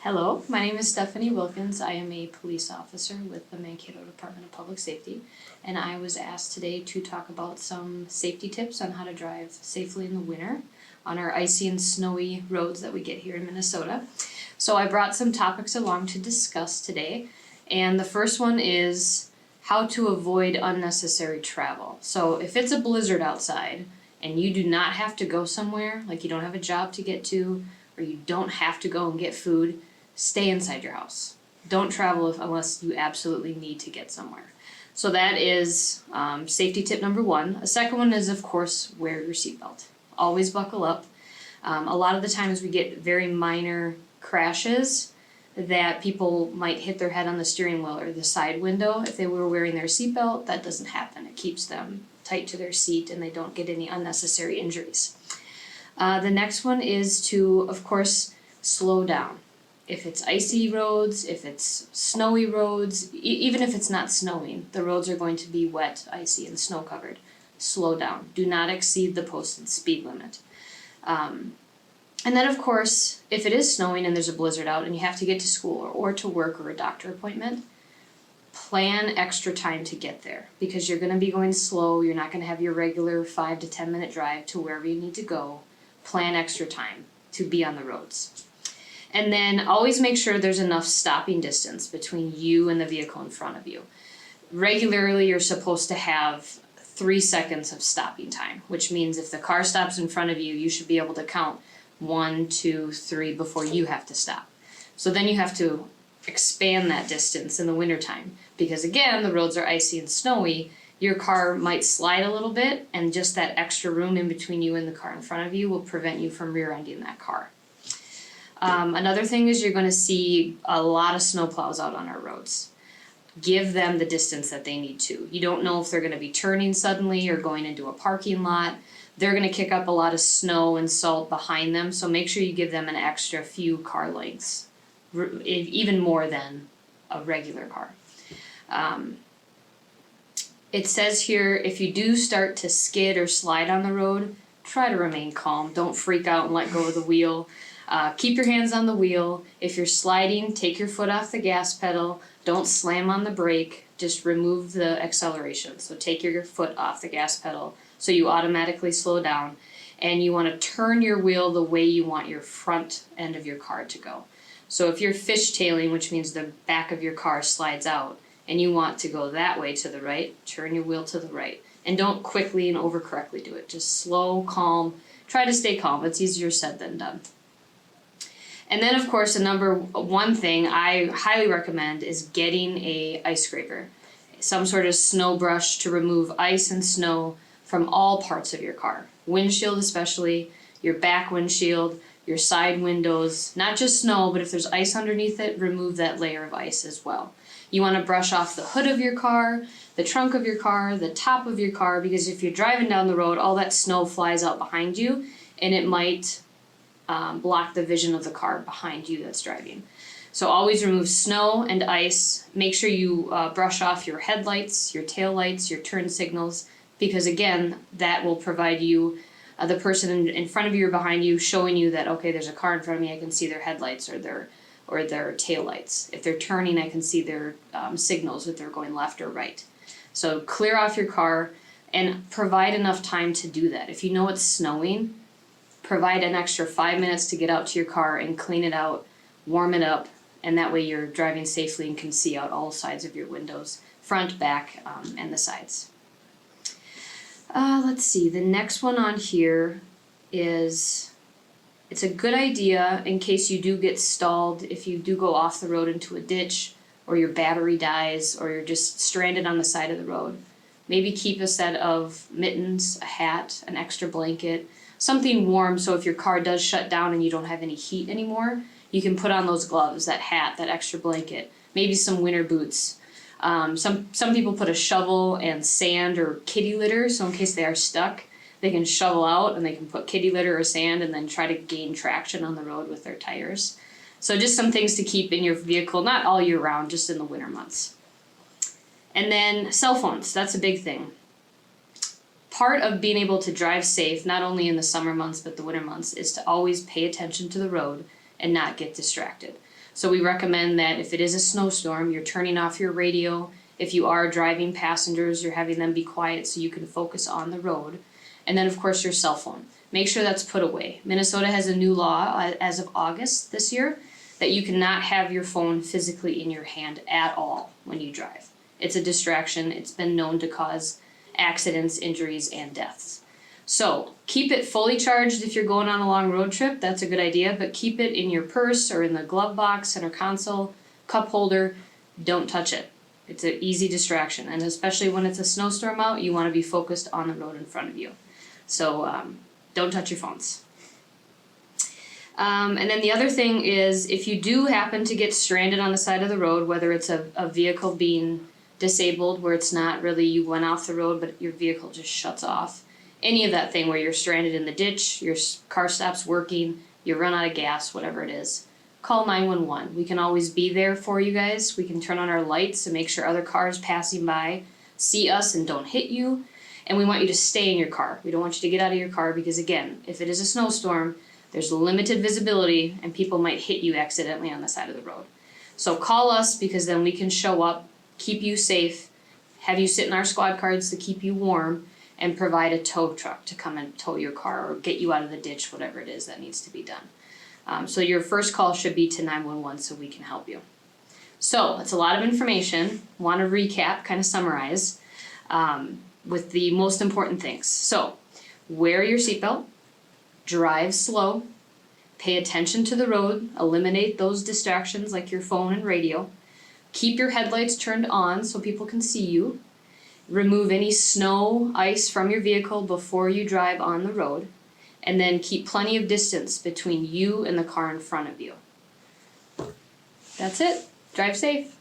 Hello, my name is Stephanie Wilkins. I am a police officer with the Mankato Department of Public Safety, and I was asked today to talk about some safety tips on how to drive safely in the winter on our icy and snowy roads that we get here in Minnesota. So I brought some topics along to discuss today, and the first one is how to avoid unnecessary travel. So if it's a blizzard outside and you do not have to go somewhere, like you don't have a job to get to, or you don't have to go and get food, stay inside your house. Don't travel unless you absolutely need to get somewhere. So that is safety tip number one. A second one is, of course, wear your seatbelt. Always buckle up. A lot of the times we get very minor crashes that people might hit their head on the steering wheel or the side window. If they were wearing their seatbelt, that doesn't happen. It keeps them tight to their seat and they don't get any unnecessary injuries. The next one is to, of course, slow down. If it's icy roads, if it's snowy roads, even if it's not snowing, the roads are going to be wet, icy, and snow covered. Slow down. Do not exceed the posted speed limit. And then, of course, if it is snowing and there's a blizzard out and you have to get to school or to work or a doctor appointment, plan extra time to get there because you're going to be going slow. You're not going to have your regular 5 to 10 minute drive to wherever you need to go. Plan extra time to be on the roads. And then always make sure there's enough stopping distance between you and the vehicle in front of you. Regularly, you're supposed to have 3 seconds of stopping time, which means if the car stops in front of you, you should be able to count 1, 2, 3 before you have to stop. So then you have to expand that distance in the wintertime because, again, the roads are icy and snowy. Your car might slide a little bit, and just that extra room in between you and the car in front of you will prevent you from rear-ending that car. Another thing is you're going to see a lot of snowplows out on our roads. Give them the distance that they need to. You don't know if they're going to be turning suddenly or going into a parking lot. They're going to kick up a lot of snow and salt behind them, so make sure you give them an extra few car lengths, even more than a regular car. It says here, if you do start to skid or slide on the road, try to remain calm. Don't freak out and let go of the wheel. Keep your hands on the wheel. If you're sliding, take your foot off the gas pedal. Don't slam on the brake. Just remove the acceleration. So take your foot off the gas pedal so you automatically slow down. And you want to turn your wheel the way you want your front end of your car to go. So if you're fishtailing, which means the back of your car slides out, and you want to go that way to the right, turn your wheel to the right. And don't quickly and overcorrectly do it. Just slow, calm. Try to stay calm. It's easier said than done. And then, of course, the number one thing I highly recommend is getting a ice scraper, some sort of snow brush to remove ice and snow from all parts of your car. Windshield especially, your back windshield, your side windows, not just snow, but if there's ice underneath it, remove that layer of ice as well. You want to brush off the hood of your car, the trunk of your car, the top of your car, because if you're driving down the road, all that snow flies out behind you, and it might block the vision of the car behind you that's driving. So always remove snow and ice. Make sure you brush off your headlights, your tail lights, your turn signals, because again, that will provide you, the person in front of you or behind you, showing you that, okay, there's a car in front of me, I can see their headlights or their tail lights. If they're turning, I can see their signals if they're going left or right. So clear off your car and provide enough time to do that. If you know it's snowing, provide an extra 5 minutes to get out to your car and clean it out, warm it up, and that way you're driving safely and can see out all sides of your windows, front, back, and the sides. Let's see, the next one on here is, it's a good idea in case you do get stalled, if you do go off the road into a ditch, or your battery dies, or you're just stranded on the side of the road. Maybe keep a set of mittens, a hat, an extra blanket, something warm, so if your car does shut down and you don't have any heat anymore, you can put on those gloves, that hat, that extra blanket, maybe some winter boots. Some people put a shovel and sand or kitty litter, so in case they are stuck, they can shovel out and they can put kitty litter or sand and then try to gain traction on the road with their tires. So just some things to keep in your vehicle, not all year round, just in the winter months. And then cell phones, that's a big thing. Part of being able to drive safe, not only in the summer months but the winter months, is to always pay attention to the road and not get distracted. So we recommend that if it is a snowstorm, you're turning off your radio. If you are driving passengers, you're having them be quiet so you can focus on the road. And then, of course, your cell phone. Make sure that's put away. Minnesota has a new law as of August this year that you cannot have your phone physically in your hand at all when you drive. It's a distraction. It's been known to cause accidents, injuries, and deaths. So keep it fully charged if you're going on a long road trip. That's a good idea, but keep it in your purse or in the glove box, center console, cup holder. Don't touch it. It's an easy distraction, and especially when it's a snowstorm out, you want to be focused on the road in front of you. So don't touch your phones. And then the other thing is, if you do happen to get stranded on the side of the road, whether it's a vehicle being disabled where it's not really you went off the road but your vehicle just shuts off, any of that thing where you're stranded in the ditch, your car stops working, you run out of gas, whatever it is, call 911. We can always be there for you guys. We can turn on our lights and make sure other cars passing by see us and don't hit you. And we want you to stay in your car. We don't want you to get out of your car because, again, if it is a snowstorm, there's limited visibility and people might hit you accidentally on the side of the road. So call us because then we can show up, keep you safe, have you sit in our squad cars to keep you warm, and provide a tow truck to come and tow your car or get you out of the ditch, whatever it is that needs to be done. So your first call should be to 911 so we can help you. So that's a lot of information. Want to recap, kind of summarize with the most important things. So wear your seatbelt, drive slow, pay attention to the road, eliminate those distractions like your phone and radio, keep your headlights turned on so people can see you, remove any snow, ice from your vehicle before you drive on the road, and then keep plenty of distance between you and the car in front of you. That's it. Drive safe.